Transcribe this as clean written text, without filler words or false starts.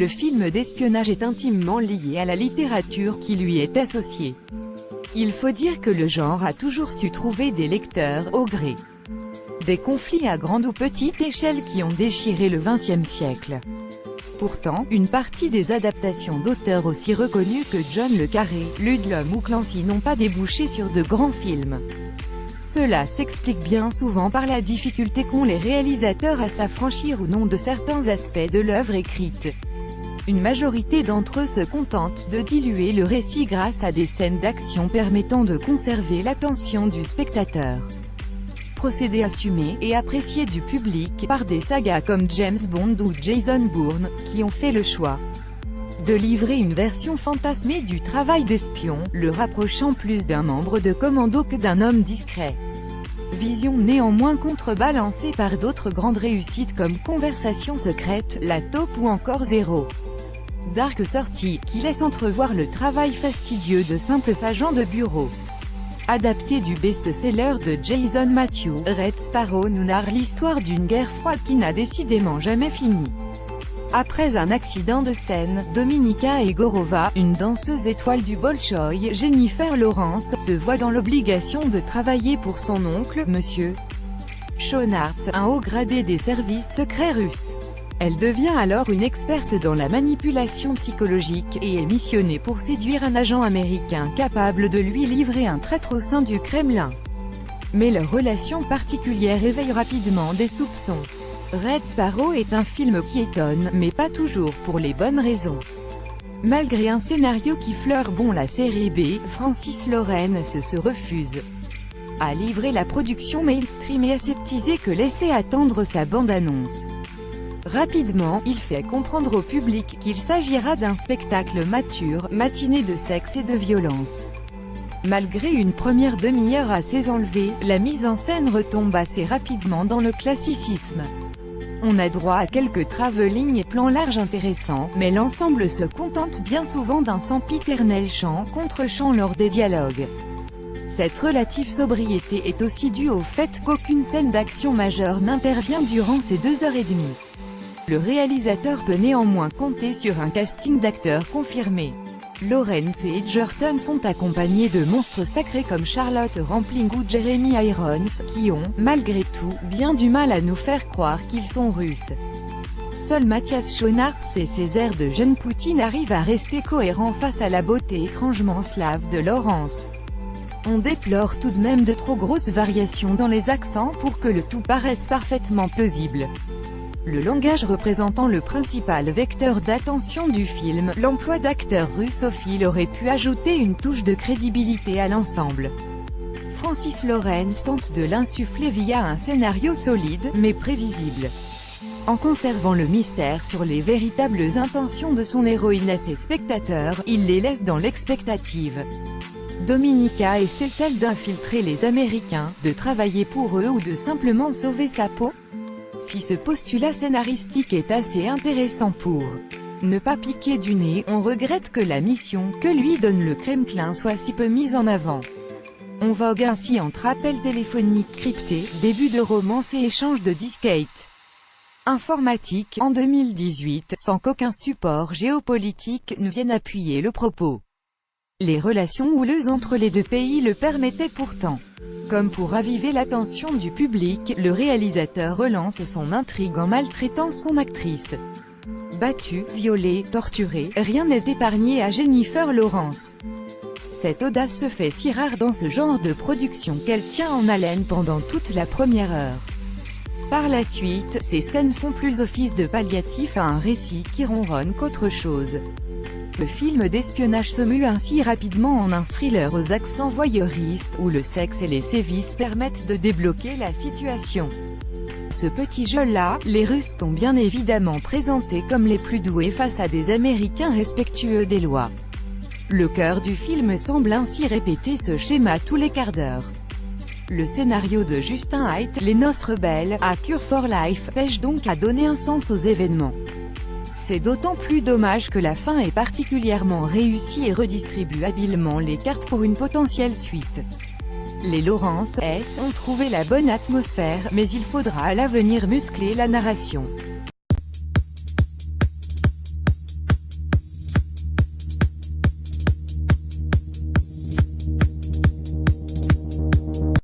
Le film d'espionnage est intimement lié à la littérature qui lui est associée. Il faut dire que le genre a toujours su trouver des lecteurs, au gré des conflits à grande ou petite échelle qui ont déchiré le XXe siècle. Pourtant, une partie des adaptations d'auteurs aussi reconnus que John le Carré, Ludlum ou Clancy n'ont pas débouché sur de grands films. Cela s'explique bien souvent par la difficulté qu'ont les réalisateurs à s'affranchir ou non de certains aspects de l'œuvre écrite. Une majorité d'entre eux se contentent de diluer le récit grâce à des scènes d'action permettant de conserver l'attention du spectateur. Procédé assumé et apprécié du public par des sagas comme James Bond ou Jason Bourne, qui ont fait le choix de livrer une version fantasmée du travail d'espion, le rapprochant plus d'un membre de commando que d'un homme discret. Vision néanmoins contrebalancée par d'autres grandes réussites comme Conversation secrète, La taupe ou encore Zéro Dark Sortie, qui laisse entrevoir le travail fastidieux de simples agents de bureau. Adapté du best-seller de Jason Matthews, Red Sparrow nous narre l'histoire d'une guerre froide qui n'a décidément jamais fini. Après un accident de scène, Dominika Egorova, une danseuse étoile du Bolchoï, Jennifer Lawrence, se voit dans l'obligation de travailler pour son oncle, Monsieur Schonartz, un haut gradé des services secrets russes. Elle devient alors une experte dans la manipulation psychologique, et est missionnée pour séduire un agent américain capable de lui livrer un traître au sein du Kremlin. Mais leur relation particulière éveille rapidement des soupçons. Red Sparrow est un film qui étonne, mais pas toujours pour les bonnes raisons. Malgré un scénario qui fleure bon la série B, Francis Lawrence se refuse à livrer la production mainstream et aseptisée que laissait attendre sa bande-annonce. Rapidement, il fait comprendre au public qu'il s'agira d'un spectacle mature, matiné de sexe et de violence. Malgré une première demi-heure assez enlevée, la mise en scène retombe assez rapidement dans le classicisme. On a droit à quelques travelling et plans larges intéressants, mais l'ensemble se contente bien souvent d'un sempiternel chant contre chant lors des dialogues. Cette relative sobriété est aussi due au fait qu'aucune scène d'action majeure n'intervient durant ces 2h30. Le réalisateur peut néanmoins compter sur un casting d'acteurs confirmés. Lawrence et Edgerton sont accompagnés de monstres sacrés comme Charlotte Rampling ou Jeremy Irons, qui ont, malgré tout, bien du mal à nous faire croire qu'ils sont russes. Seul Matthias Schonartz et ses airs de jeune Poutine arrivent à rester cohérents face à la beauté étrangement slave de Lawrence. On déplore tout de même de trop grosses variations dans les accents pour que le tout paraisse parfaitement plausible. Le langage représentant le principal vecteur d'attention du film, l'emploi d'acteurs russophiles aurait pu ajouter une touche de crédibilité à l'ensemble. Francis Lawrence tente de l'insuffler via un scénario solide, mais prévisible. En conservant le mystère sur les véritables intentions de son héroïne à ses spectateurs, il les laisse dans l'expectative. Dominika essaie-t-elle d'infiltrer les Américains, de travailler pour eux ou de simplement sauver sa peau? Si ce postulat scénaristique est assez intéressant pour ne pas piquer du nez, on regrette que la mission que lui donne le Kremlin soit si peu mise en avant. On vogue ainsi entre appels téléphoniques cryptés, début de romance et échange de disquettes informatiques, en 2018, sans qu'aucun support géopolitique ne vienne appuyer le propos. Les relations houleuses entre les deux pays le permettaient pourtant. Comme pour raviver l'attention du public, le réalisateur relance son intrigue en maltraitant son actrice. Battue, violée, torturée, rien n'est épargné à Jennifer Lawrence. Cette audace se fait si rare dans ce genre de production qu'elle tient en haleine pendant toute la première heure. Par la suite, ces scènes font plus office de palliatif à un récit qui ronronne qu'autre chose. Le film d'espionnage se mue ainsi rapidement en un thriller aux accents voyeuristes, où le sexe et les sévices permettent de débloquer la situation. Ce petit jeu-là, les Russes sont bien évidemment présentés comme les plus doués face à des Américains respectueux des lois. Le cœur du film semble ainsi répéter ce schéma tous les quarts d'heure. Le scénario de Justin Haidt, Les Noces rebelles, A Cure for Life, pêche donc à donner un sens aux événements. C'est d'autant plus dommage que la fin est particulièrement réussie et redistribue habilement les cartes pour une potentielle suite. Les Lawrence ont trouvé la bonne atmosphère, mais il faudra à l'avenir muscler la narration.